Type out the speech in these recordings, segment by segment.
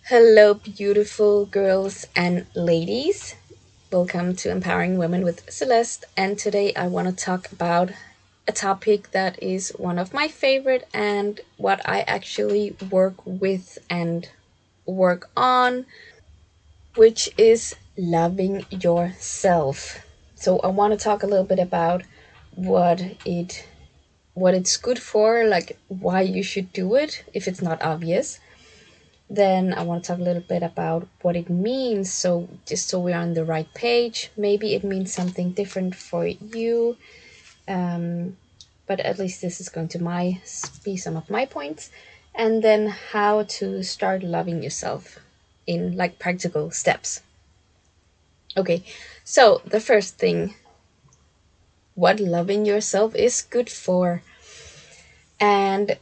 Hello, beautiful girls and ladies. Welcome to Empowering Women with Celeste. And today I want to talk about a topic that is one of my favorite and what I actually work with and work on, which is loving yourself. So I want to talk a little bit about what it what it's good for, like why you should do it if it's not obvious. Then I want to talk a little bit about what it means. So, just so we're on the right page, maybe it means something different for you. Um, but at least this is going to be some of my points. And then how to start loving yourself in like practical steps. Okay, so the first thing, what loving yourself is good for. And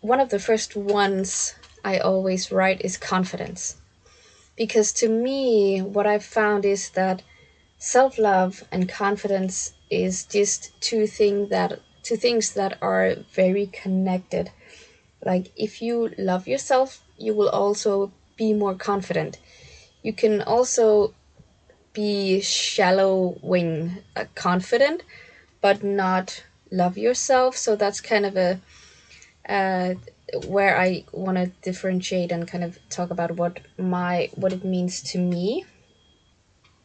one of the first ones I always write is confidence. Because to me, what I've found is that self love and confidence is just two things that are very connected. Like if you love yourself, you will also be more confident. You can also be shallow wing confident, but not love yourself. So that's kind of a uh, where I want to differentiate and kind of talk about what it means to me.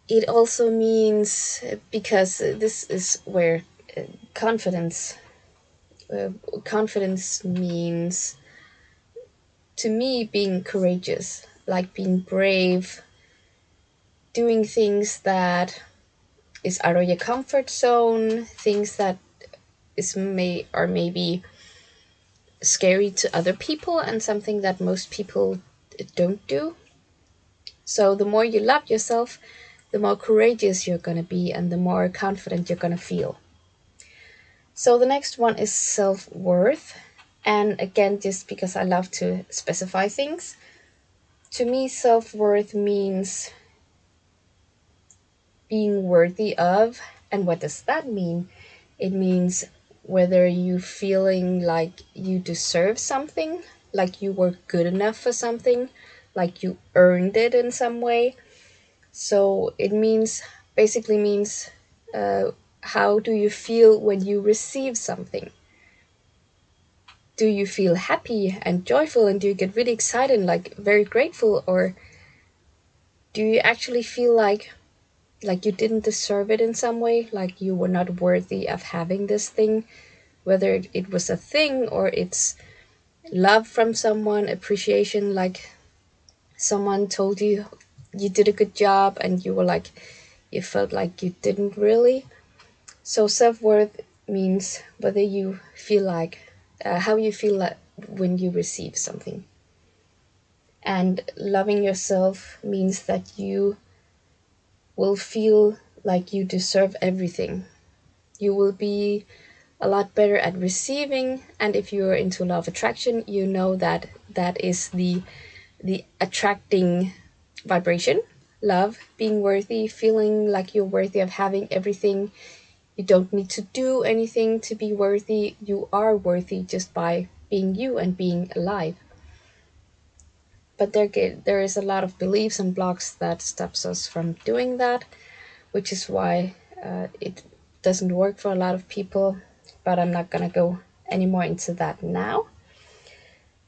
It also means because this is where uh, confidence uh, confidence means to me being courageous, like being brave, doing things that is out of your comfort zone, things that is may or maybe scary to other people and something that most people don't do. So the more you love yourself, the more courageous you're going to be and the more confident you're going to feel. So the next one is self-worth. And again, just because I love to specify things, to me self-worth means being worthy of. And what does that mean? It means whether you feeling like you deserve something, like you were good enough for something, like you earned it in some way. So it basically means uh, how do you feel when you receive something? Do you feel happy and joyful and do you get really excited and like very grateful, or do you actually feel like you didn't deserve it in some way, like you were not worthy of having this thing, whether it was a thing or it's love from someone, appreciation, like someone told you you did a good job and you were like you felt like you didn't really. So self-worth means whether you feel like how you feel like when you receive something. And loving yourself means that you will feel like you deserve everything. You will be a lot better at receiving, and if you're into law of attraction, you know that that is the attracting vibration. Love, being worthy, feeling like you're worthy of having everything. You don't need to do anything to be worthy. You are worthy just by being you and being alive. But there is a lot of beliefs and blocks that stops us from doing that, which is why it doesn't work for a lot of people. But I'm not gonna go any more into that now.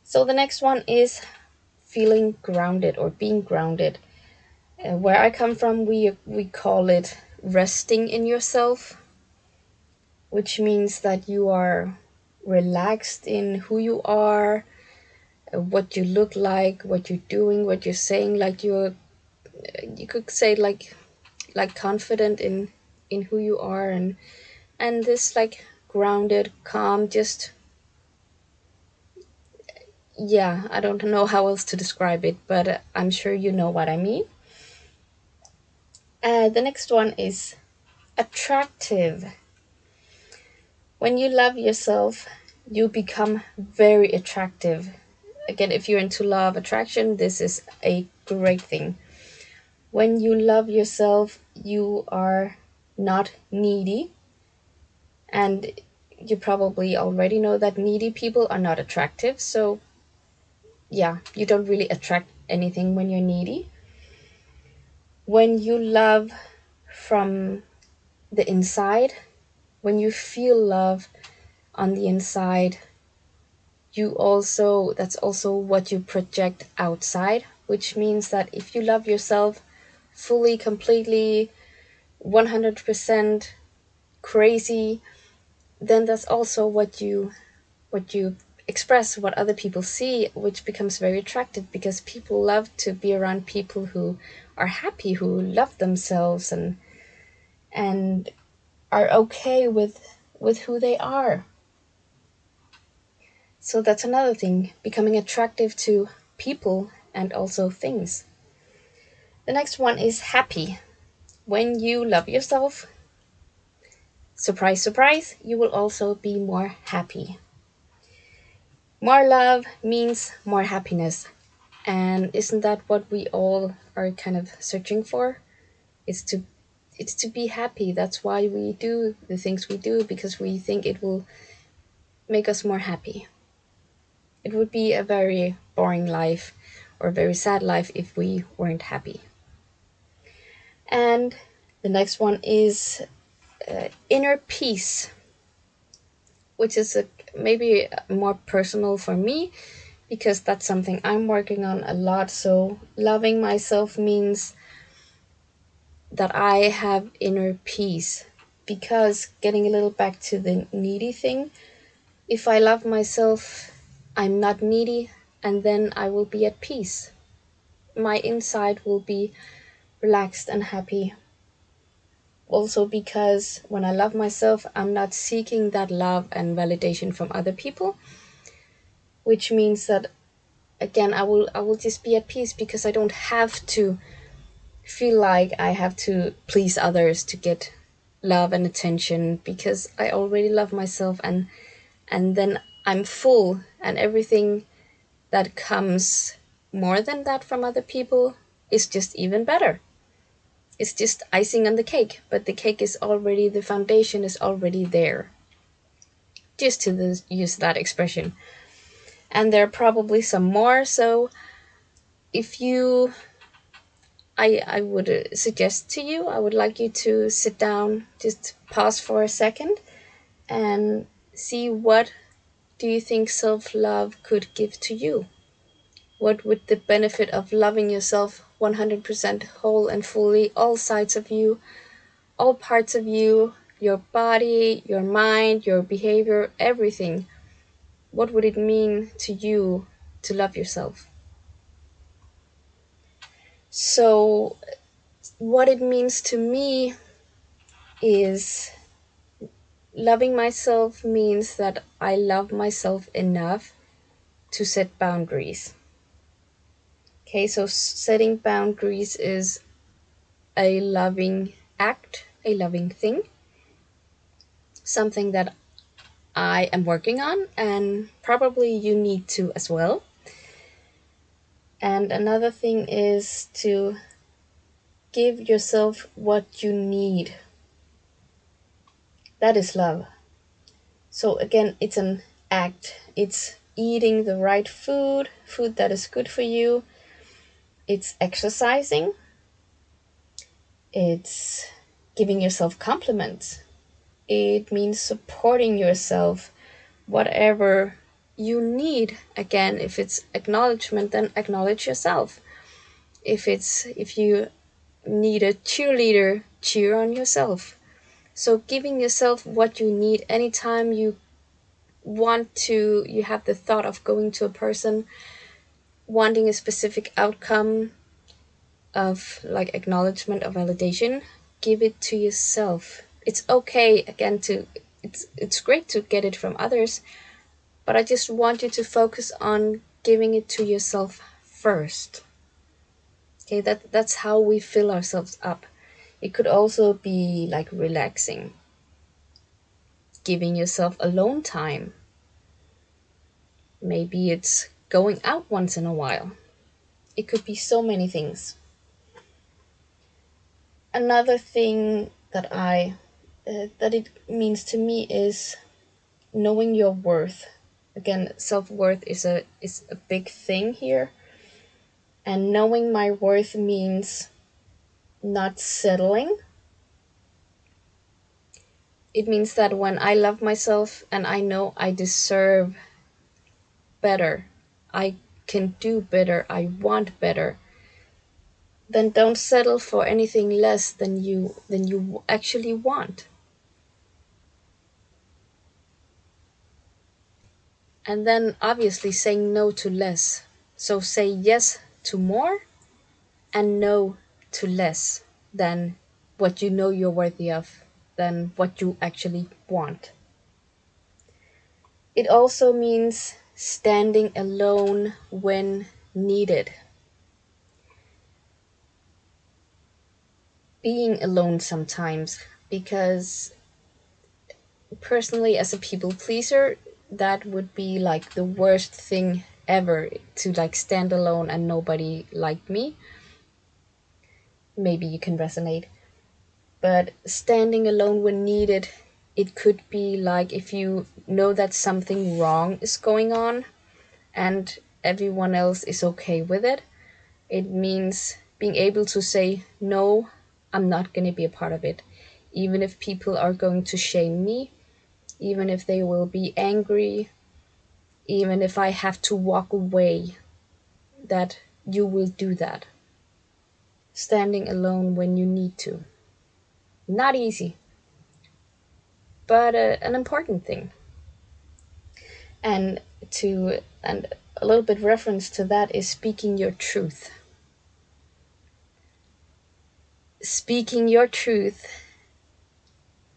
So the next one is feeling grounded or being grounded. Where I come from, we call it resting in yourself, which means that you are relaxed in who you are, what you look like, what you're doing, what you're saying. Like you could say like confident in who you are, and this like grounded, calm, just yeah. I don't know how else to describe it, but I'm sure you know what I mean. The next one is attractive. When you love yourself, you become very attractive. Again, if you're into law of attraction, this is a great thing. When you love yourself, you are not needy. And you probably already know that needy people are not attractive. So yeah, you don't really attract anything when you're needy. When you love from the inside, when you feel love on the inside, you also that's also what you project outside, which means that if you love yourself fully, completely, 100% crazy, then that's also what you express, what other people see, which becomes very attractive because people love to be around people who are happy, who love themselves, and are okay with who they are. So that's another thing, becoming attractive to people and also things. The next one is happy. When you love yourself, surprise, surprise, you will also be more happy. More love means more happiness. And isn't that what we all are kind of searching for? It's to it's to be happy. That's why we do the things we do, because we think it will make us more happy. It would be a very boring life or a very sad life if we weren't happy. And the next one is inner peace, which is maybe more personal for me because that's something I'm working on a lot. So, loving myself means that I have inner peace. Because getting a little back to the needy thing, if I love myself, I'm not needy, and then I will be at peace. My inside will be relaxed and happy. Also, because when I love myself, I'm not seeking that love and validation from other people, which means that again I will just be at peace because I don't have to feel like I have to please others to get love and attention, because I already love myself, and then I'm full, and everything that comes more than that from other people is just even better. It's just icing on the cake, but the cake is already, the foundation is already there. Just to use that expression. And there are probably some more. So if you, I would suggest to you, I would like you to sit down, just pause for a second, and see what do you think self love could give to you? What would the benefit of loving yourself 100% whole and fully, all sides of you, all parts of you, your body, your mind, your behavior, everything? What would it mean to you to love yourself? So, what it means to me is loving myself means that I love myself enough to set boundaries. Okay, so setting boundaries is a loving act, a loving thing, something that I am working on, and probably you need to as well. And another thing is to give yourself what you need. That is love. So, again, it's an act. It's eating the right food, food that is good for you. It's exercising. It's giving yourself compliments. It means supporting yourself, whatever you need. Again, if it's acknowledgement, then acknowledge yourself. If you need a cheerleader, cheer on yourself. So giving yourself what you need anytime you have the thought of going to a person, wanting a specific outcome of like acknowledgement or validation, give it to yourself. It's okay again to it's great to get it from others, but I just want you to focus on giving it to yourself first. Okay, that's how we fill ourselves up. It could also be like relaxing, giving yourself alone time. Maybe it's going out once in a while. It could be so many things. Another thing that it means to me is knowing your worth. Again, self-worth is a big thing here. And knowing my worth means not settling. It means that when I love myself and I know I deserve better, I can do better, I want better, then don't settle for anything less than you actually want. And then obviously saying no to less. So say yes to more and no to less than what you know you're worthy of, than what you actually want. It also means standing alone when needed. Being alone sometimes, because personally, as a people pleaser, that would be like the worst thing ever, to like stand alone and nobody like me. Maybe you can resonate. But standing alone when needed, it could be like if you know that something wrong is going on and everyone else is okay with it. It means being able to say, no, I'm not going to be a part of it. Even if people are going to shame me, even if they will be angry, even if I have to walk away, that you will do that. Standing alone when you need to. Not easy, but an important thing. And a little bit reference to that is speaking your truth. Speaking your truth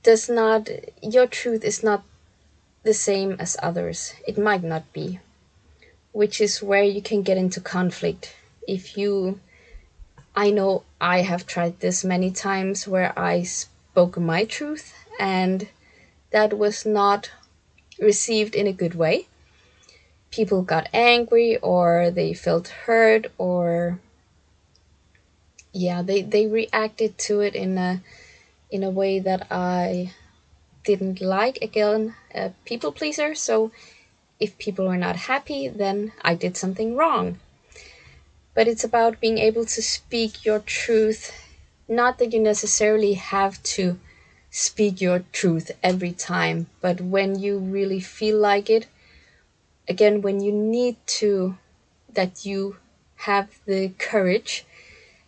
does not, your truth is not the same as others. It might not be, which is where you can get into conflict. If you, I know I have tried this many times where I spoke my truth and that was not received in a good way. People got angry or they felt hurt, or yeah, they reacted to it in a way that I didn't like. Again, a people pleaser, so if people were not happy, then I did something wrong. But it's about being able to speak your truth. Not that you necessarily have to speak your truth every time, but when you really feel like it, again, when you need to, that you have the courage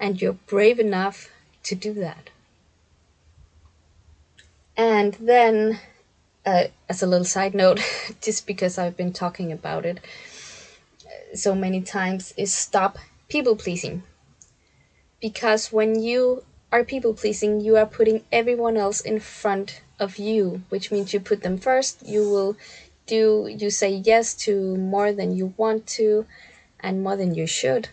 and you're brave enough to do that. And then, as a little side note, just because I've been talking about it so many times, is stop people pleasing. Because when you are people pleasing, you are putting everyone else in front of you, which means you put them first. You say yes to more than you want to and more than you should.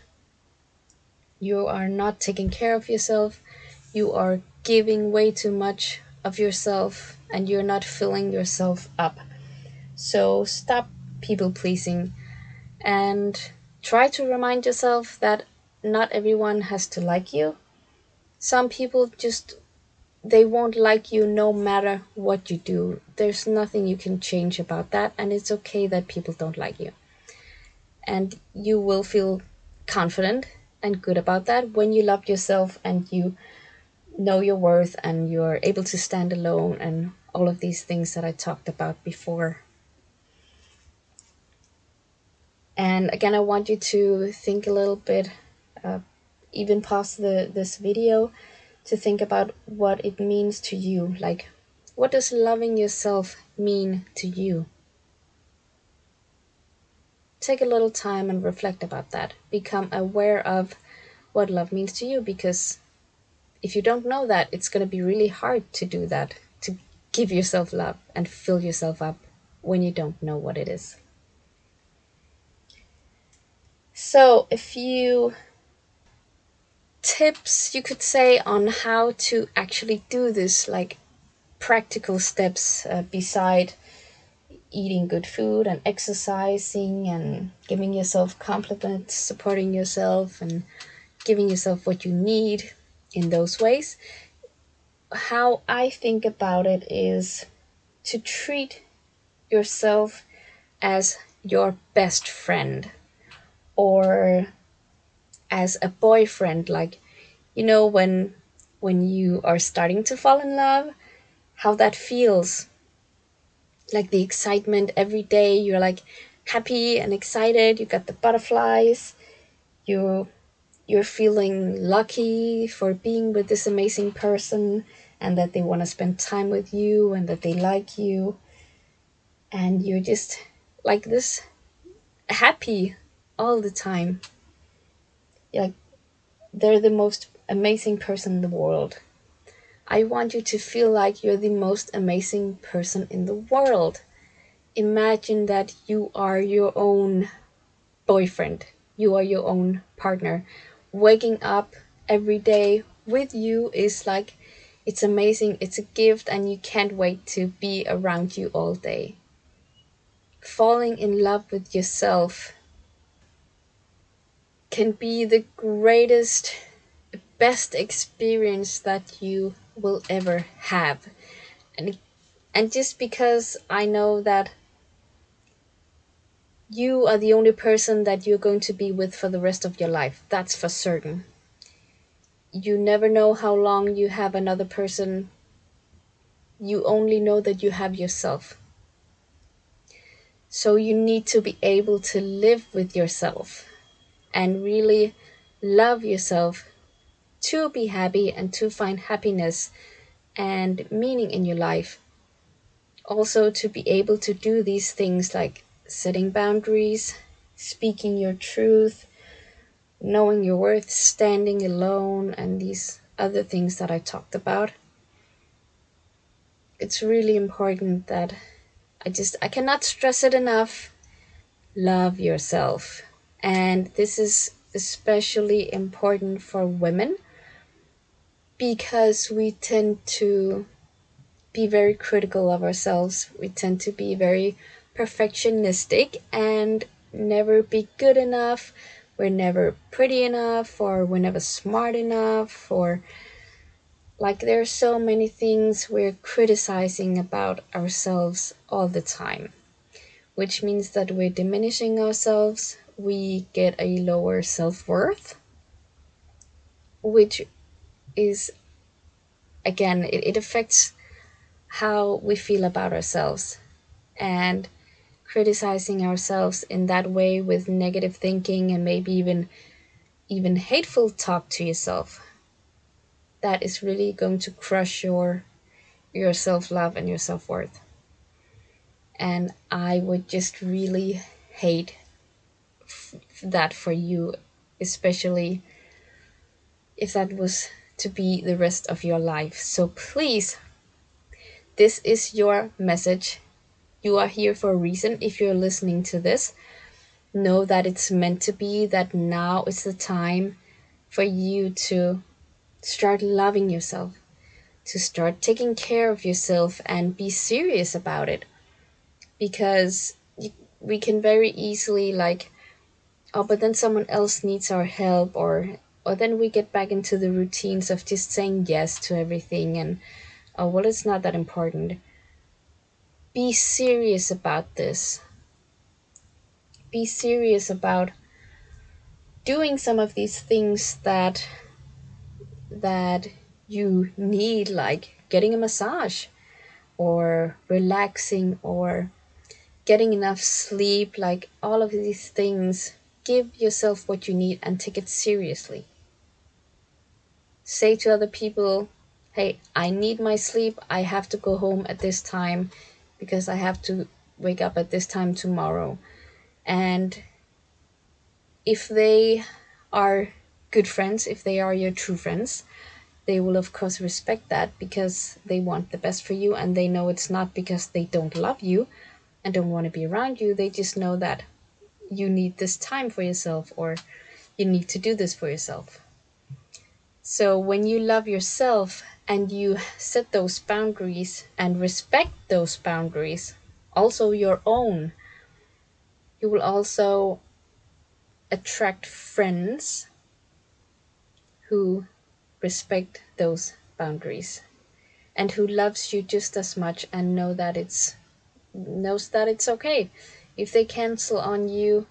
You are not taking care of yourself. You are giving way too much of yourself and you're not filling yourself up. So stop people pleasing and try to remind yourself that not everyone has to like you. Some people just, they won't like you no matter what you do. There's nothing you can change about that, and it's okay that people don't like you. And you will feel confident and good about that when you love yourself and you know your worth and you're able to stand alone and all of these things that I talked about before. And again, I want you to think a little bit, uh, even pause this video, to think about what it means to you. Like, what does loving yourself mean to you? Take a little time and reflect about that. Become aware of what love means to you, because if you don't know that, it's going to be really hard to do that, to give yourself love and fill yourself up when you don't know what it is. So, a few tips you could say on how to actually do this, like practical steps, beside eating good food and exercising and giving yourself compliments, supporting yourself, and giving yourself what you need in those ways. How I think about it is to treat yourself as your best friend, or as a boyfriend, like, when you are starting to fall in love, how that feels, like the excitement every day. You're like happy and excited, you got the butterflies, you you're feeling lucky for being with this amazing person, and that they want to spend time with you and that they like you, and you're just like this happy all the time. Like, they're the most amazing person in the world. I want you to feel like you're the most amazing person in the world. Imagine that you are your own boyfriend, you are your own partner. Waking up every day with you is like, it's amazing, it's a gift, and you can't wait to be around you all day. Falling in love with yourself can be the greatest, best experience that you will ever have. And and just because I know that you are the only person that you're going to be with for the rest of your life, that's for certain. You never know how long you have another person. You only know that you have yourself. So you need to be able to live with yourself and really love yourself, to be happy and to find happiness and meaning in your life. Also, to be able to do these things like setting boundaries, speaking your truth, knowing your worth, standing alone, and these other things that I talked about. It's really important that I cannot stress it enough. Love yourself. And this is especially important for women because we tend to be very critical of ourselves. We tend to be very perfectionistic and never be good enough. We're never pretty enough, or we're never smart enough, or like there are so many things we're criticizing about ourselves all the time, which means that we're diminishing ourselves. We get a lower self worth, which is, again, it affects how we feel about ourselves. And criticizing ourselves in that way with negative thinking and maybe even hateful talk to yourself, that is really going to crush your self-love and your self-worth. And I would just really hate that for you, especially if that was to be the rest of your life. So please, this is your message. You are here for a reason. If you're listening to this, know that it's meant to be, that now is the time for you to start loving yourself, to start taking care of yourself and be serious about it. Because we can very easily, like, oh, but then someone else needs our help, or then we get back into the routines of just saying yes to everything, and oh, well, it's not that important. Be serious about this. Be serious about doing some of these things that you need, like getting a massage, or relaxing, or getting enough sleep. Like all of these things, give yourself what you need and take it seriously. Say to other people, hey, I need my sleep, I have to go home at this time because I have to wake up at this time tomorrow. And if they are good friends, if they are your true friends, they will of course respect that, because they want the best for you, and they know it's not because they don't love you and don't want to be around you. They just know that you need this time for yourself, or you need to do this for yourself. So when you love yourself and you set those boundaries and respect those boundaries, also your own, you will also attract friends who respect those boundaries and who loves you just as much, and knows that it's okay. If they cancel on you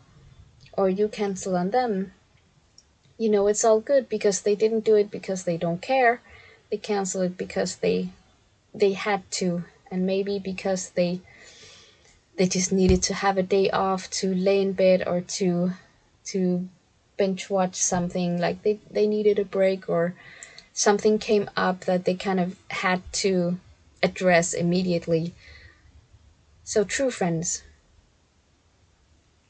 or you cancel on them, it's all good because they didn't do it because they don't care. They cancel it because they had to, and maybe because they just needed to have a day off to lay in bed or to binge watch something, like they needed a break, or something came up that they kind of had to address immediately. So true friends,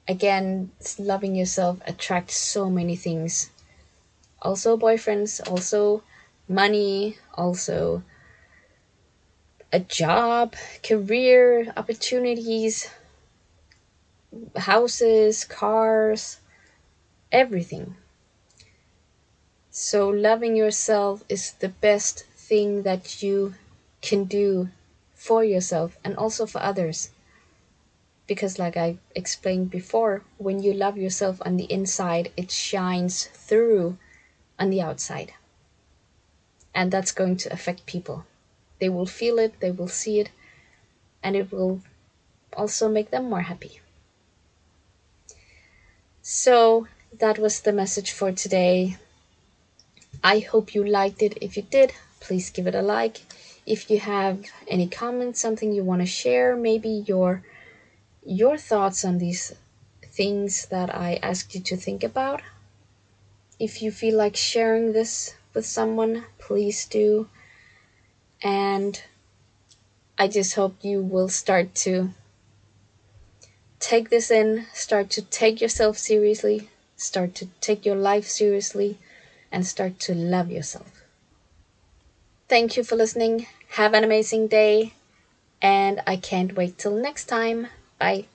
again, loving yourself attracts so many things. Also boyfriends, also money, also a job, career opportunities, houses, cars, everything. So loving yourself is the best thing that you can do for yourself and also for others. Because, like I explained before, when you love yourself on the inside, it shines through on the outside. And that's going to affect people. They will feel it, they will see it, and it will also make them more happy. So, that was the message for today. I hope you liked it. If you did, please give it a like. If you have any comments, something you want to share, maybe your thoughts on these things that I asked you to think about. If you feel like sharing this with someone, please do. And I just hope you will start to take this in, start to take yourself seriously, start to take your life seriously, and start to love yourself. Thank you for listening. Have an amazing day, and I can't wait till next time. Bye.